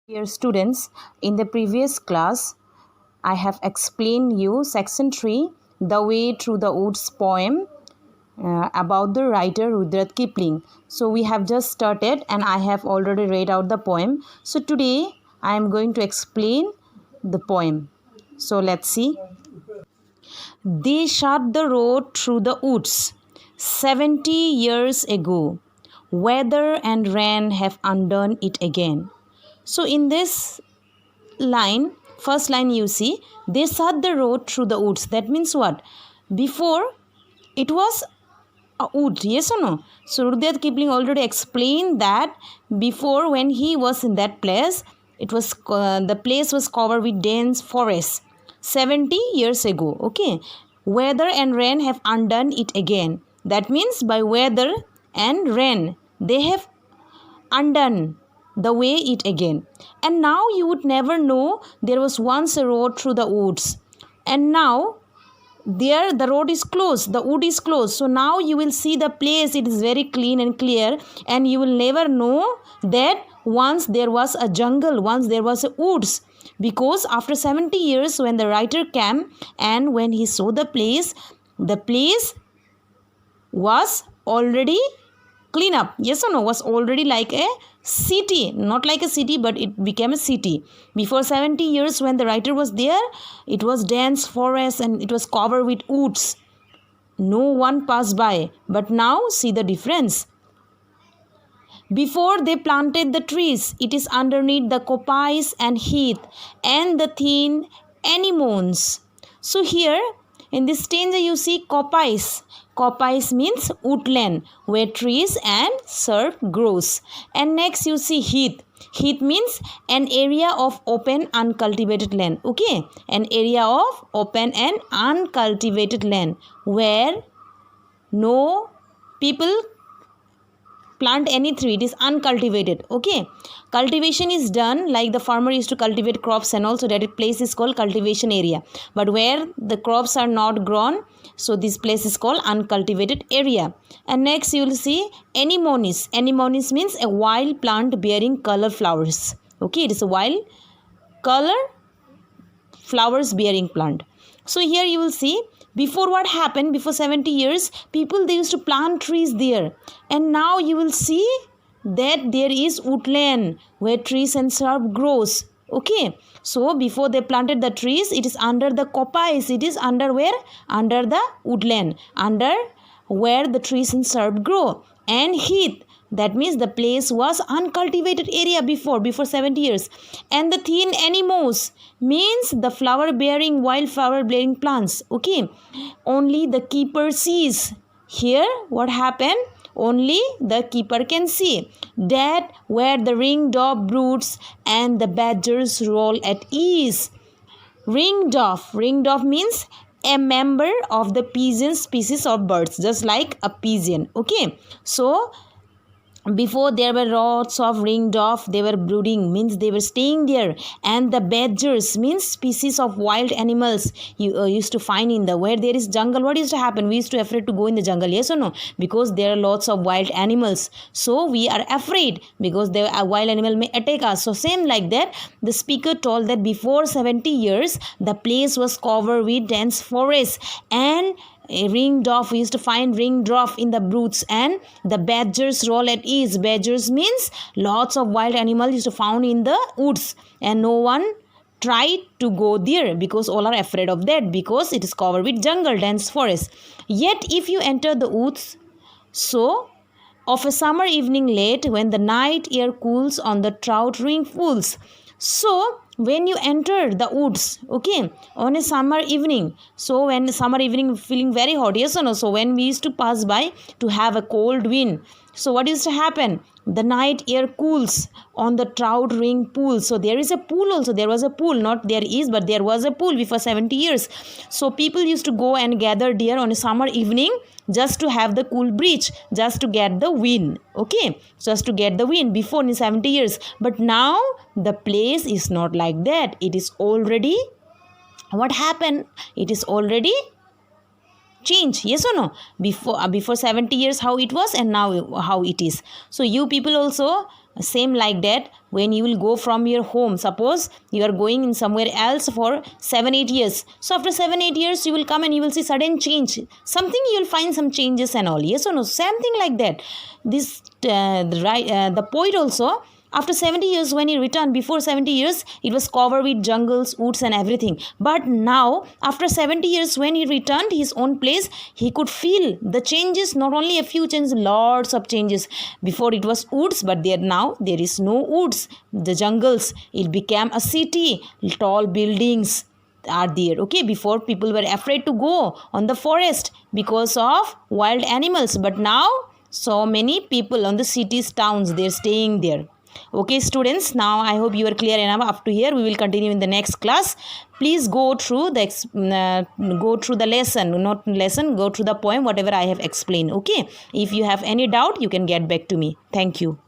Dear students, in the previous class, I have explained you section 3, The Way Through the Woods poem about the writer Rudyard Kipling. So we have just started and I have already read out the poem. So today I am going to explain the poem. So let's see. They shut the road through the woods 70 years ago. Weather and rain have undone it again. So in this line, first line you see, they shut the road through the woods. That means what? Before it was a wood, yes or no? So Rudyard Kipling already explained that before, when he was in that place, it was the place was covered with dense forest 70 years ago. Okay, weather and rain have undone it again. That means by weather and rain they have undone the way it again. And now you would never know there was once a road through the woods, and now there the road is closed, the wood is closed. So now you will see the place, it is very clean and clear, and you will never know that once there was a jungle, once there was a woods. Because after 70 years, when the writer came and when he saw the place was already clean up, yes or no, was already like a city, not like a city, but it became a city. Before 70 years, when the writer was there, it was dense forest and it was covered with woods. No one passed by. But now see the difference. Before they planted the trees, it is underneath the coppice and heath and the thin anemones. So here in this stanza you see coppice. Coppice means woodland where trees and shrub grows. And next you see heath. Heath means an area of open uncultivated land. Okay, an area of open and uncultivated land where no people plant any tree, it is uncultivated. Okay, cultivation is done, like the farmer used to cultivate crops and also that place is called cultivation area. But where the crops are not grown, so this place is called uncultivated area. And next you will see anemones. Anemones means a wild plant bearing color flowers. Okay, it is a wild color flowers bearing plant. So here you will see, before what happened, before 70 years, people they used to plant trees there. And now you will see that there is woodland where trees and shrub grows. Okay, so before they planted the trees, it is under the coppice. It is under where? Under the woodland, under where the trees and shrub grow. And heath, that means the place was uncultivated area before 70 years. And the thin anemones means the flower bearing, wild flower bearing plants. Okay, only the keeper sees. Here what happened? Only the keeper can see that where the ringdove broods and the badgers roll at ease. Ringdove means a member of the pigeon species of birds, just like a pigeon. Okay, so before there were lots of ringdove, they were brooding, means they were staying there. And the badgers means species of wild animals you used to find in the, where there is jungle, what used to happen? We used to afraid to go in the jungle, yes or no? Because there are lots of wild animals, so we are afraid because a wild animal may attack us. So same like that, the speaker told that before 70 years the place was covered with dense forest, and a ringdove, we used to find ringdove in the broods, and the badgers roll at ease. Badgers means lots of wild animals used to found in the woods, and no one tried to go there because all are afraid of that, because it is covered with jungle, dense forest. Yet if you enter the woods, so of a summer evening late, when the night air cools on the trout ring pools. So when you enter the woods, okay, on a summer evening, so when summer evening feeling very hot, yes or no, so when we used to pass by to have a cold wind, so what used to happen? The night air cools on the trout ring pool. So there is a pool also, there was a pool, not there is, but there was a pool before 70 years. So people used to go and gather there on a summer evening just to have the cool breeze, just to get the wind. Okay, just to get the wind before in 70 years. But now the place is not like that. It is already, what happened? It is already change, yes or no? Before 70 years how it was, and now how it is. So you people also Same like that, when you will go from your home, suppose you are going in somewhere else for 7-8 years, so after 7-8 years you will come and you will see sudden change, something you will find some changes and all, yes or no? Something like that. This the poet also, after 70 years when he returned, before 70 years it was covered with jungles, woods and everything, but now after 70 years when he returned his own place, he could feel the changes, not only a few changes, lots of changes. Before it was woods, but now there is no woods, the jungles, it became a city, tall buildings are there. Okay, before people were afraid to go on the forest because of wild animals, but now so many people on the cities, towns, they're staying there. Okay students, now I hope you are clear enough up to here. We will continue in the next class. Please go through the go through the poem, whatever I have explained. Okay, if you have any doubt you can get back to me. Thank you.